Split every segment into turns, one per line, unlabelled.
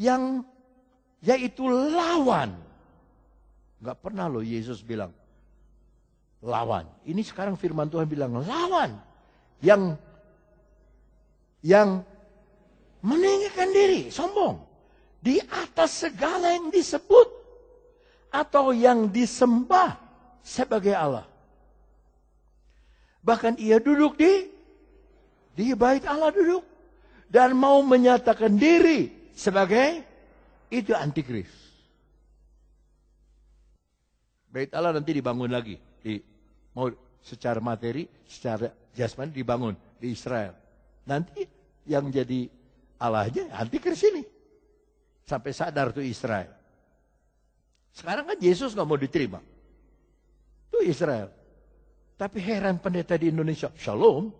yang yaitu lawan. Nggak pernah loh Yesus bilang lawan. Ini sekarang firman Tuhan bilang lawan. Yang meninggikan diri, sombong. Di atas segala yang disebut. Atau yang disembah sebagai Allah. Bahkan ia duduk di bait Allah duduk. Dan mau menyatakan diri sebagai itu antikris. Bait Allah nanti dibangun lagi. Mau secara materi, secara jasmani dibangun di Israel. Nanti yang jadi Allahnya antikris ini. Sampai sadar tuh Israel. Sekarang kan Yesus gak mau diterima. Tuh Israel. Tapi heran pendeta di Indonesia. Shalom.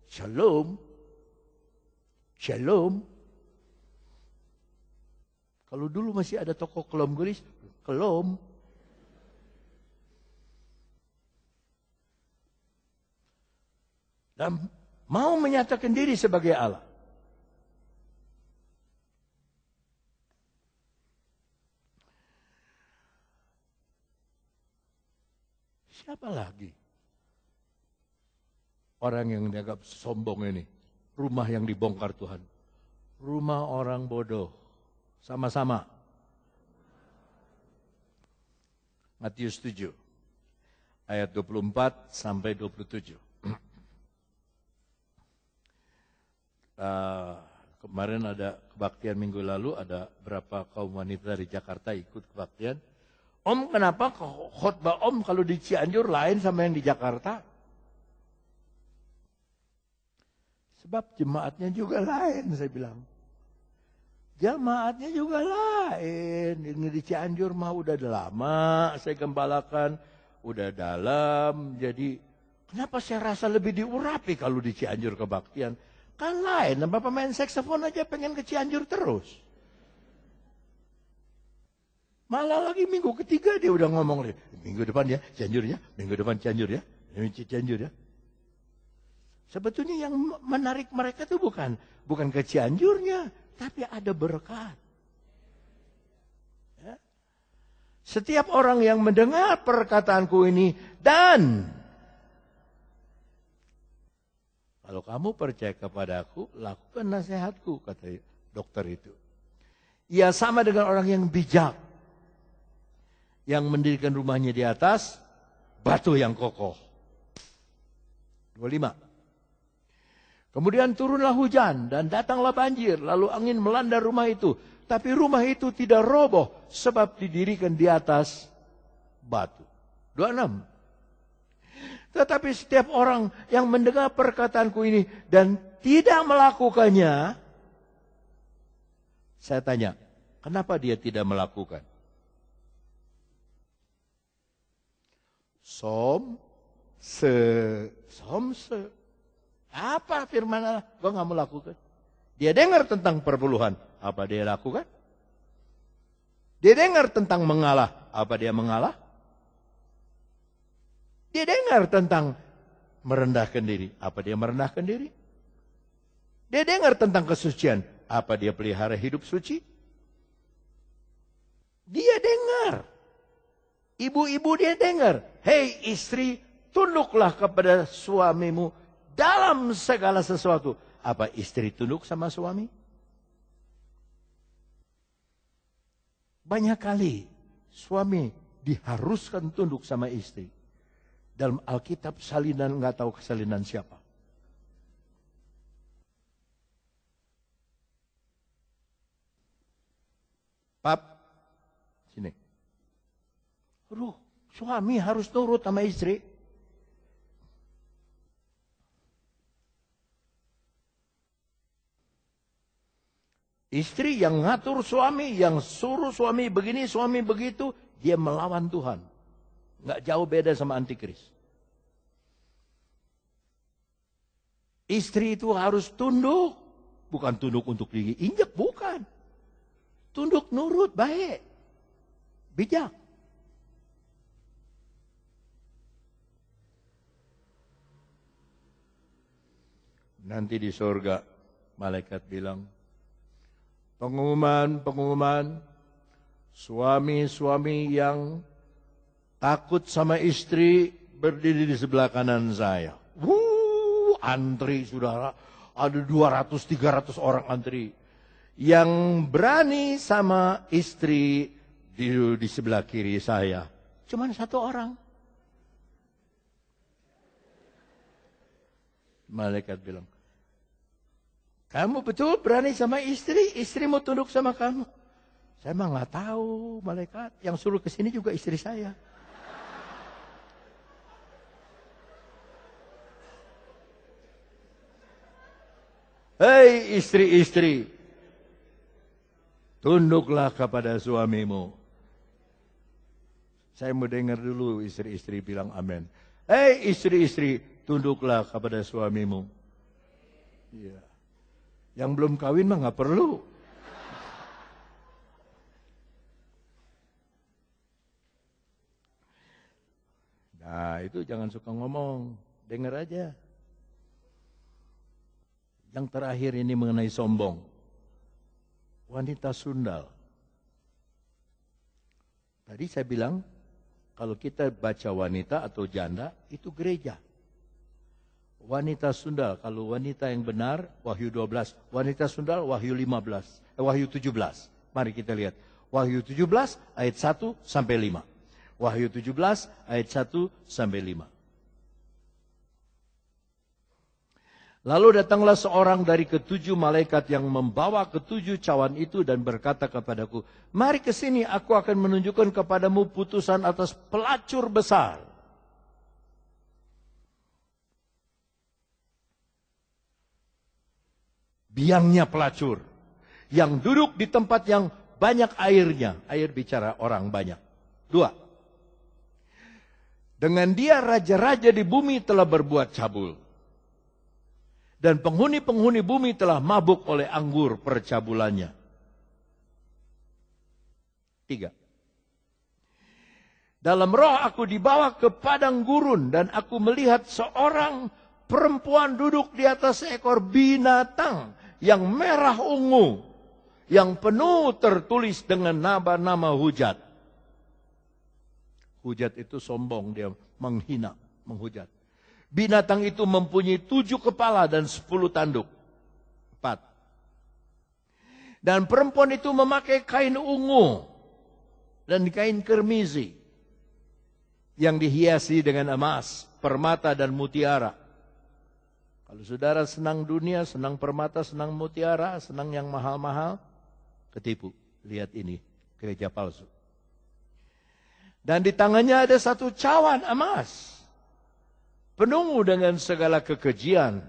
Shalom. Shalom. Kalau dulu masih ada toko kelom gelis. Kelom. Dan mau menyatakan diri sebagai Allah. Siapa lagi orang yang dianggap sombong ini? Rumah yang dibongkar Tuhan. Rumah orang bodoh. Sama-sama. Matius 7. Ayat 24 sampai 27. Kemarin ada kebaktian minggu lalu. Ada berapa kaum wanita dari Jakarta ikut kebaktian. Om, kenapa khotbah Om kalau di Cianjur lain sama yang di Jakarta? Sebab jemaatnya juga lain, saya bilang. Jemaatnya juga lain. Di Cianjur mah udah lama saya gembalakan, udah dalam. Jadi kenapa saya rasa lebih diurapi kalau di Cianjur kebaktian? Kan lain, Bapak main saksofon aja pengen ke Cianjur terus. Malah lagi minggu ketiga dia udah ngomong, minggu depan ya Cianjur ya, minggu depan Cianjur ya, Cianjur ya. Sebetulnya yang menarik mereka itu bukan ke Cianjurnya, tapi ada berkat. Ya. Setiap orang yang mendengar perkataanku ini dan kalau kamu percaya kepadaku, lakukan nasihatku, kata dokter itu. Ia sama dengan orang yang bijak, yang mendirikan rumahnya di atas batu yang kokoh. 25. Kemudian turunlah hujan dan datanglah banjir, lalu angin melanda rumah itu. Tapi rumah itu tidak roboh sebab didirikan di atas batu. 26. Tetapi setiap orang yang mendengar perkataanku ini dan tidak melakukannya, saya tanya, kenapa dia tidak melakukan? Somse. Apa firman Allah? Gue gak mau lakukan. Dia dengar tentang perpuluhan. Apa dia lakukan? Dia dengar tentang mengalah. Apa dia mengalah? Dia dengar tentang merendahkan diri. Apa dia merendahkan diri? Dia dengar tentang kesucian. Apa dia pelihara hidup suci? Dia dengar. Ibu-ibu dia dengar. Hei istri, tunduklah kepada suamimu dalam segala sesuatu. Apa istri tunduk sama suami? Banyak kali suami diharuskan tunduk sama istri. Dalam Alkitab salinan nggak tahu kesalinan siapa. Pap, sini. Suami harus nurut sama istri. Istri yang ngatur suami, yang suruh suami begini, suami begitu, dia melawan Tuhan. Nggak jauh beda sama antikris. Istri itu harus tunduk, bukan tunduk untuk diinjak, bukan. Tunduk nurut, baik, bijak. Nanti di surga, malaikat bilang, Pengumuman, suami-suami yang takut sama istri berdiri di sebelah kanan saya. Antri saudara, ada 200-300 orang antri. Yang berani sama istri di sebelah kiri saya, cuman satu orang. Malaikat bilang, kamu betul berani sama istri? Istrimu tunduk sama kamu? Saya mah nggak tahu, malaikat. Yang suruh ke sini juga istri saya. Hei istri-istri, tunduklah kepada suamimu. Saya mau dengar dulu istri-istri bilang amin. Hei istri-istri, tunduklah kepada suamimu. Ya. Yang belum kawin mah nggak perlu. Nah itu jangan suka ngomong, dengar aja. Yang terakhir ini mengenai sombong. Wanita sundal. Tadi saya bilang, kalau kita baca wanita atau janda, itu gereja. Wanita sundal, kalau wanita yang benar, Wahyu 12. Wanita sundal, Wahyu 15. Wahyu 17. Mari kita lihat. Wahyu 17 ayat 1 sampai 5. Wahyu 17 ayat 1 sampai 5. Lalu datanglah seorang dari ketujuh malaikat yang membawa ketujuh cawan itu dan berkata kepadaku, mari ke sini, aku akan menunjukkan kepadamu putusan atas pelacur besar. Biangnya pelacur, yang duduk di tempat yang banyak airnya. Air bicara orang banyak. 2. Dengan dia raja-raja di bumi telah berbuat cabul. Dan penghuni-penghuni bumi telah mabuk oleh anggur percabulannya. 3. Dalam roh aku dibawa ke padang gurun dan aku melihat seorang perempuan duduk di atas seekor binatang yang merah ungu, yang penuh tertulis dengan nama-nama hujat. Hujat itu sombong, dia menghina, menghujat. Binatang itu mempunyai 7 kepala dan 10 tanduk. 4. Dan perempuan itu memakai kain ungu dan kain kermizi yang dihiasi dengan emas, permata dan mutiara. Kalau saudara senang dunia, senang permata, senang mutiara, senang yang mahal-mahal, ketipu. Lihat ini, gereja palsu. Dan di tangannya ada satu cawan emas, penuh dengan segala kekejian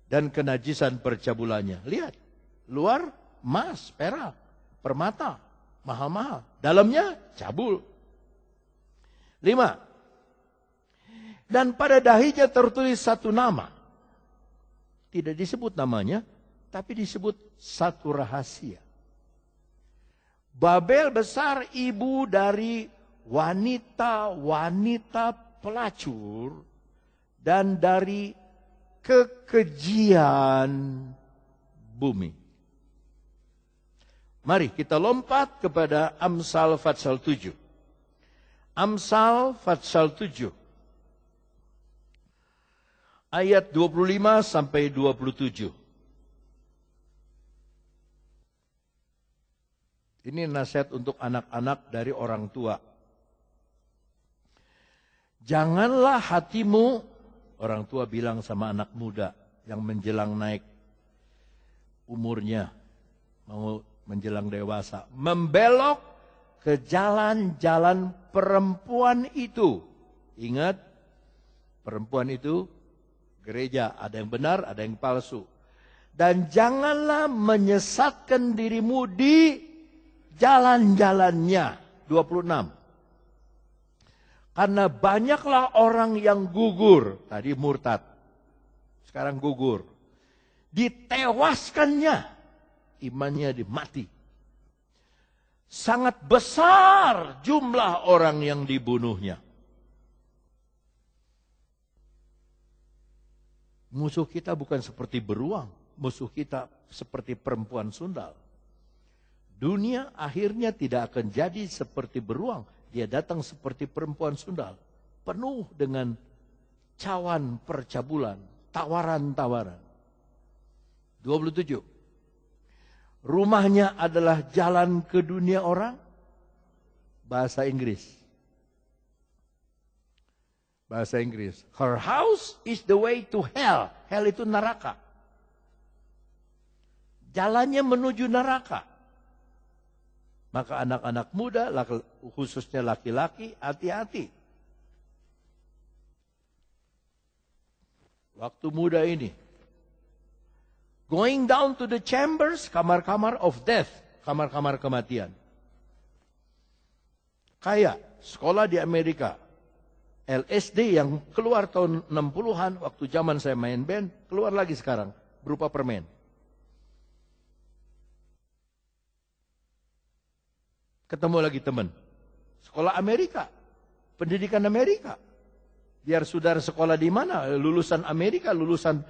dan kenajisan percabulannya. Lihat, luar emas, perak, permata, mahal-mahal. Dalamnya cabul. 5. Dan pada dahinya tertulis satu nama. Tidak disebut namanya, tapi disebut satu rahasia. Babel besar, ibu dari wanita-wanita pelacur dan dari kekejian bumi. Mari kita lompat kepada Amsal Fatsal 7. Amsal Fatsal 7. Ayat 25 sampai 27. Ini nasihat untuk anak-anak dari orang tua. Janganlah hatimu, orang tua bilang sama anak muda yang menjelang naik umurnya, mau menjelang dewasa, membelok ke jalan-jalan perempuan itu. Ingat, perempuan itu gereja, ada yang benar, ada yang palsu. Dan janganlah menyesatkan dirimu di jalan-jalannya. 26. Karena banyaklah orang yang gugur. Tadi murtad, sekarang gugur. Ditewaskannya, imannya dimati. Sangat besar jumlah orang yang dibunuhnya. Musuh kita bukan seperti beruang. musuh kita seperti perempuan sundal. Dunia akhirnya tidak akan jadi seperti beruang. Dia datang seperti perempuan sundal. Penuh dengan cawan percabulan, tawaran-tawaran. 27. Rumahnya adalah jalan ke dunia orang. Bahasa Inggris. Bahasa Inggris. Her house is the way to hell. Hell itu neraka. Jalannya menuju neraka. Maka anak-anak muda, khususnya laki-laki, hati-hati. Waktu muda ini. Going down to the chambers, kamar-kamar of death. Kamar-kamar kematian. Kayak sekolah di Amerika. LSD yang keluar tahun 60-an, waktu zaman saya main band, keluar lagi sekarang, berupa permen. Ketemu lagi teman. Sekolah Amerika. Pendidikan Amerika. Biar saudara sekolah di mana? Lulusan Amerika, lulusan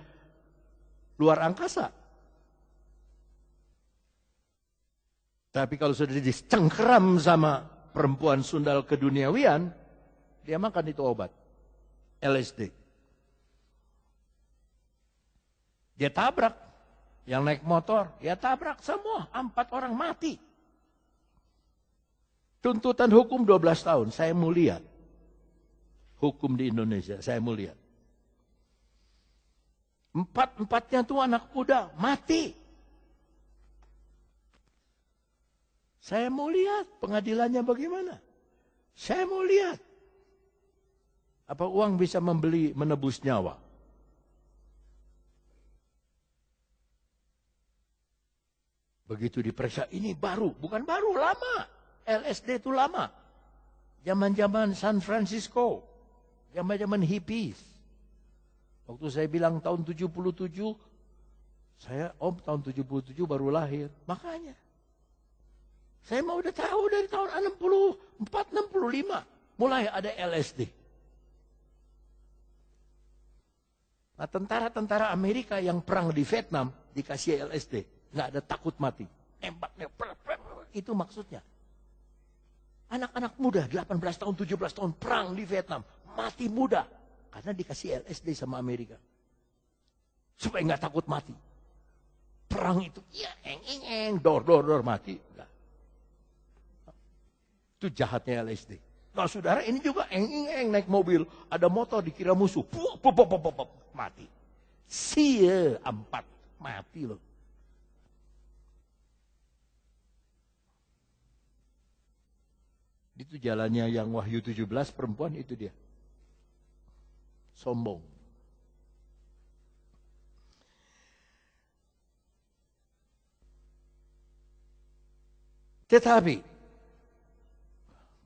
luar angkasa. Tapi kalau sudah dicengkeram sama perempuan sundal keduniawian, dia makan itu obat. LSD. Dia tabrak. Yang naik motor, dia tabrak semua. 4 orang mati. Tuntutan hukum 12 tahun. Saya mau lihat. Hukum di Indonesia, saya mau lihat. 4-4-nya tuh anak muda, mati. Saya mau lihat pengadilannya bagaimana. Saya mau lihat. Apa uang bisa menebus nyawa? Begitu diperiksa, ini baru. Bukan baru, lama. LSD itu lama. Zaman-zaman San Francisco. Zaman-zaman hippies. Waktu saya bilang tahun 77, saya tahun 77 baru lahir. Makanya. Saya mau udah tahu dari tahun 64, 65. Mulai ada LSD. Nah, tentara-tentara Amerika yang perang di Vietnam dikasih LSD. Nggak ada takut mati. Nembaknya, itu maksudnya. Anak-anak muda, 18 tahun, 17 tahun, perang di Vietnam. Mati muda. Karena dikasih LSD sama Amerika. Supaya nggak takut mati. Perang itu, ya dor, mati. Enggak. Itu jahatnya LSD. Nah saudara, ini juga naik mobil. Ada motor dikira musuh. Mati. Sia 4. Mati loh. Itu jalannya yang Wahyu 17 perempuan itu dia. Sombong. Tetapi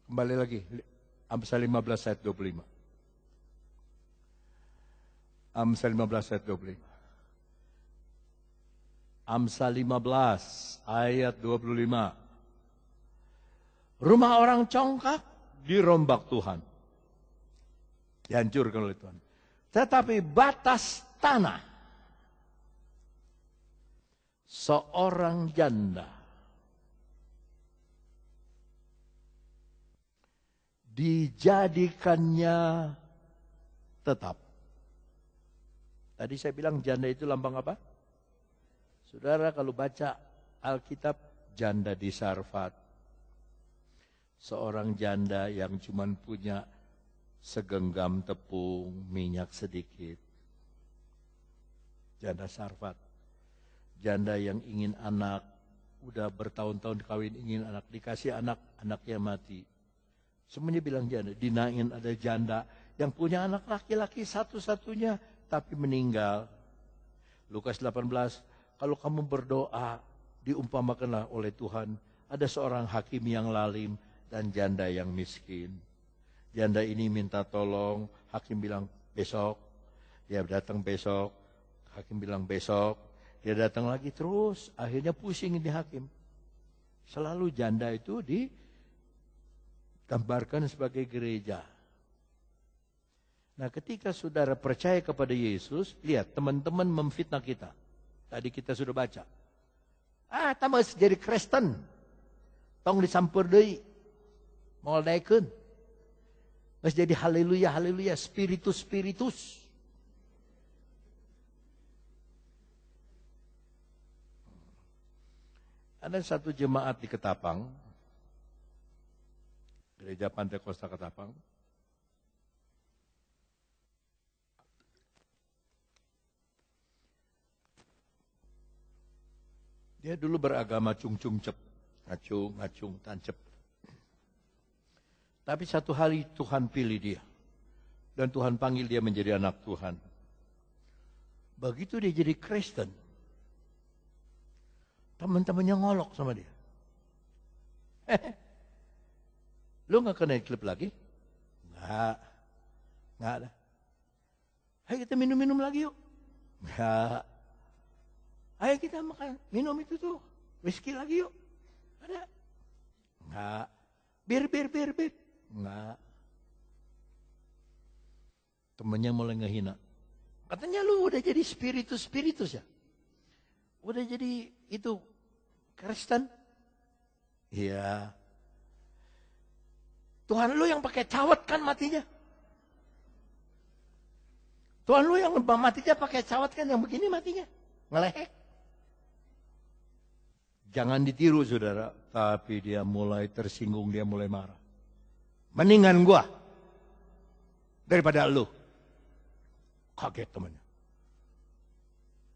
kembali lagi Amsal 15 ayat 25. Amsal 15 ayat 25. Amsal 15 ayat 25. Rumah orang congkak dirombak Tuhan. Dihancurkan oleh Tuhan. Tetapi batas tanah seorang janda dijadikannya tetap. Tadi saya bilang janda itu lambang apa? Saudara kalau baca Alkitab, janda di Sarfat. Seorang janda yang cuma punya segenggam tepung, minyak sedikit. Janda Sarfat. Janda yang ingin anak, udah bertahun-tahun kawin ingin anak, dikasih anak, anaknya mati. Semuanya bilang janda. Dinain ada janda yang punya anak laki-laki satu-satunya, tapi meninggal. Lukas 18, kalau kamu berdoa, diumpamakanlah oleh Tuhan, ada seorang hakim yang lalim, dan janda yang miskin. Janda ini minta tolong, hakim bilang besok. Dia datang besok, hakim bilang besok. Dia datang lagi terus, akhirnya pusing ini hakim. Selalu janda itu digambarkan sebagai gereja. Nah ketika saudara percaya kepada Yesus, lihat teman-teman memfitnah kita. Tadi kita sudah baca. Tambah jadi Kristen. Tong disampur deui. Moal daekeun. Geus jadi haleluya, haleluya, spiritus, spiritus. Ada satu jemaat di Ketapang, Gereja Pantai Kosta Ketapang. Dia dulu beragama cung-cung cep, ngacung, tancep. Tapi satu hari Tuhan pilih dia. Dan Tuhan panggil dia menjadi anak Tuhan. Begitu dia jadi Kristen, teman-temannya ngolok sama dia. Lu gak kena klub lagi? Nggak ada. Ayo kita minum-minum lagi yuk. Nggak. Ayo kita makan, minum itu tuh. Whisky lagi yuk. Ada? Nggak. Bir. Nggak. Temennya mulai ngehina. Katanya lu udah jadi spiritus ya. Udah jadi itu Kristen. Iya. Tuhan lu yang pakai cawat kan matinya. Tuhan lu yang matinya pakai cawat kan, yang begini matinya. Ngelehek. Jangan ditiru saudara. Tapi dia mulai tersinggung, dia mulai marah. Mendingan gua daripada lu. Kaget temannya.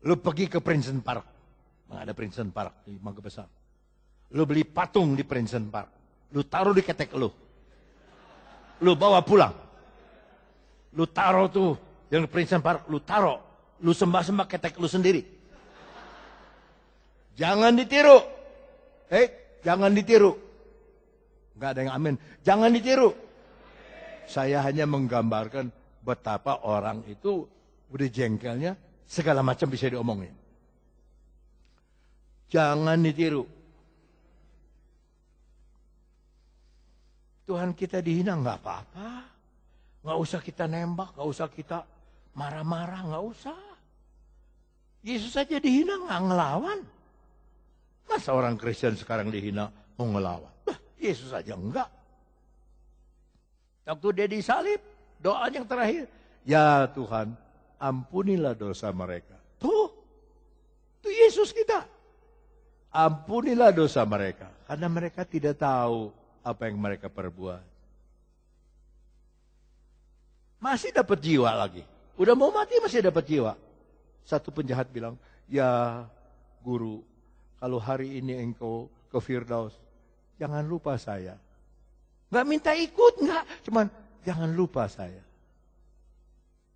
Lu pergi ke Princeton Park. Ada Princeton Park di Mangga Besar. Lu beli patung di Princeton Park. Lu taruh di ketek lu. Lu bawa pulang. Lu taruh tuh yang di Princeton Park, lu taruh. Lu sembah-sembah ketek lu sendiri. Jangan ditiru. Jangan ditiru. Enggak ada yang amin. Jangan ditiru. Saya hanya menggambarkan betapa orang itu udah jengkelnya, segala macam bisa diomongin. Jangan ditiru. Tuhan kita dihina nggak apa-apa. Nggak usah kita nembak, nggak usah kita marah-marah, nggak usah. Yesus saja dihina nggak ngelawan. Masa orang Kristen sekarang dihina mau ngelawan? Yesus saja enggak. Waktu dia disalib, doa yang terakhir, ya Tuhan, ampunilah dosa mereka. Tuh Yesus kita. Ampunilah dosa mereka, karena mereka tidak tahu apa yang mereka perbuat. Masih dapat jiwa lagi. Udah mau mati masih dapat jiwa. Satu penjahat bilang, ya guru, kalau hari ini engkau ke Firdaus, jangan lupa saya. Nggak minta ikut, nggak. Cuman jangan lupa saya.